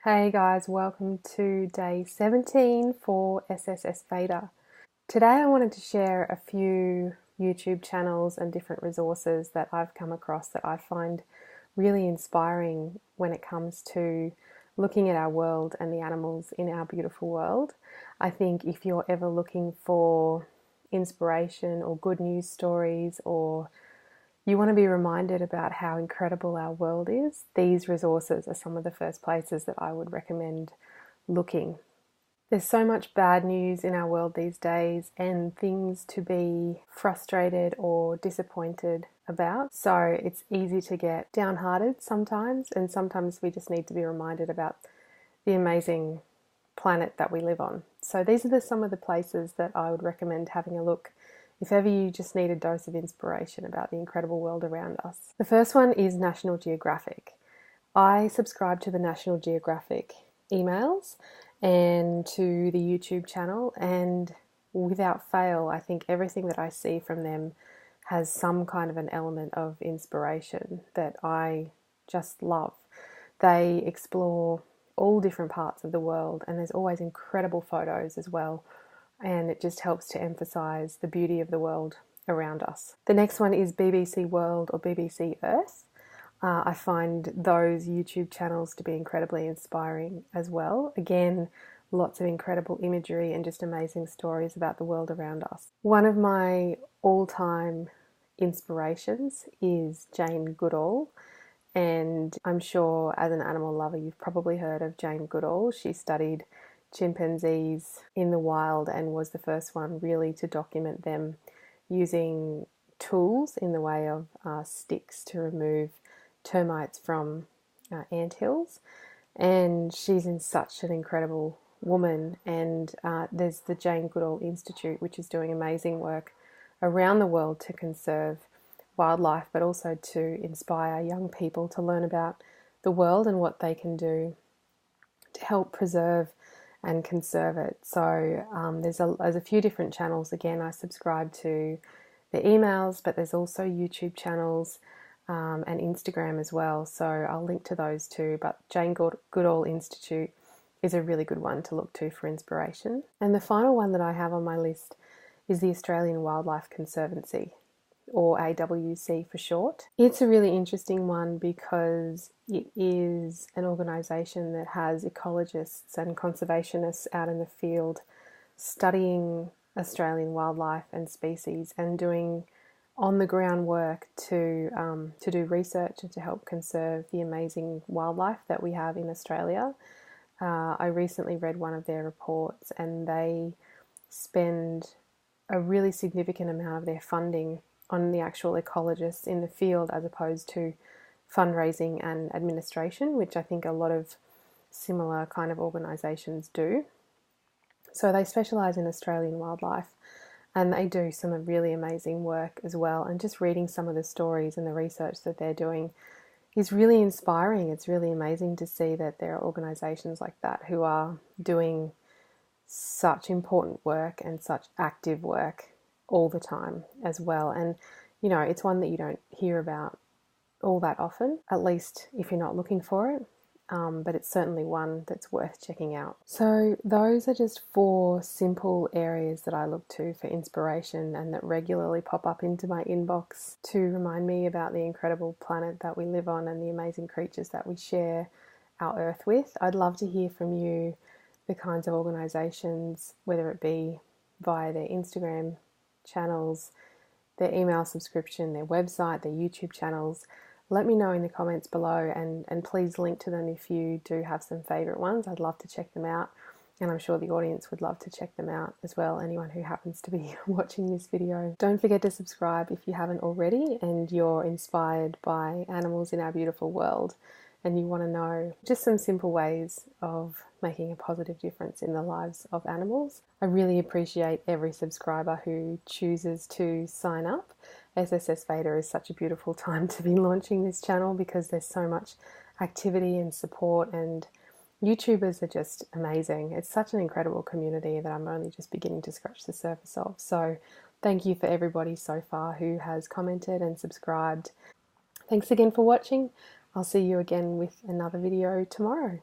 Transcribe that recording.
Hey guys, welcome to day 17 for SSSVEDA. Today I wanted to share a few YouTube channels and different resources that I've come across that I find really inspiring when it comes to looking at our world and the animals in our beautiful world. I think if you're ever looking for inspiration or good news stories, or you want to be reminded about how incredible our world is, these resources are some of the first places that I would recommend looking. There's so much bad news in our world these days and things to be frustrated or disappointed about. So it's easy to get downhearted sometimes, and sometimes we just need to be reminded about the amazing planet that we live on. So these are some of the places that I would recommend having a look if ever you just need a dose of inspiration about the incredible world around us. The first one is National Geographic. I subscribe to the National Geographic emails and to the YouTube channel, and without fail, I think everything that I see from them has some kind of an element of inspiration that I just love. They explore all different parts of the world, and there's always incredible photos as well, and it just helps to emphasize the beauty of the world around us. The next one is BBC World or BBC Earth. I find those YouTube channels to be incredibly inspiring as well. Again, lots of incredible imagery and just amazing stories about the world around us. One of my all-time inspirations is Jane Goodall, and I'm sure as an animal lover you've probably heard of Jane Goodall. She studied chimpanzees in the wild and was the first one really to document them using tools in the way of sticks to remove termites from anthills. And she's such an incredible woman, and there's the Jane Goodall Institute, which is doing amazing work around the world to conserve wildlife, but also to inspire young people to learn about the world and what they can do to help preserve and conserve it. So there's a few different channels. Again, I subscribe to the emails, but there's also YouTube channels and Instagram as well. So I'll link to those too. But Jane Goodall Institute is a really good one to look to for inspiration. And the final one that I have on my list is the Australian Wildlife Conservancy, or AWC for short. It's a really interesting one because it is an organisation that has ecologists and conservationists out in the field studying Australian wildlife and species and doing on-the-ground work to do research and to help conserve the amazing wildlife that we have in Australia. I recently read one of their reports, and they spend a really significant amount of their funding on the actual ecologists in the field as opposed to fundraising and administration, which I think a lot of similar kind of organisations do. So they specialise in Australian wildlife, and they do some really amazing work as well. And just reading some of the stories and the research that they're doing is really inspiring. It's really amazing to see that there are organisations like that who are doing such important work and such active work all the time as well. And you know, it's one that you don't hear about all that often, at least if you're not looking for it, but it's certainly one that's worth checking out. So those are just 4 simple areas that I look to for inspiration and that regularly pop up into my inbox to remind me about the incredible planet that we live on and the amazing creatures that we share our earth with. I'd love to hear from you the kinds of organisations, whether it be via their Instagram channels, their email subscription, their website, their YouTube channels. Let me know in the comments below, and please link to them if you do have some favourite ones. I'd love to check them out, and I'm sure the audience would love to check them out as well, anyone who happens to be watching this video. Don't forget to subscribe if you haven't already and you're inspired by animals in our beautiful world and you want to know just some simple ways of making a positive difference in the lives of animals. I really appreciate every subscriber who chooses to sign up. SSSVEDA is such a beautiful time to be launching this channel because there's so much activity and support, and YouTubers are just amazing. It's such an incredible community that I'm only just beginning to scratch the surface of. So thank you for everybody so far who has commented and subscribed. Thanks again for watching. I'll see you again with another video tomorrow.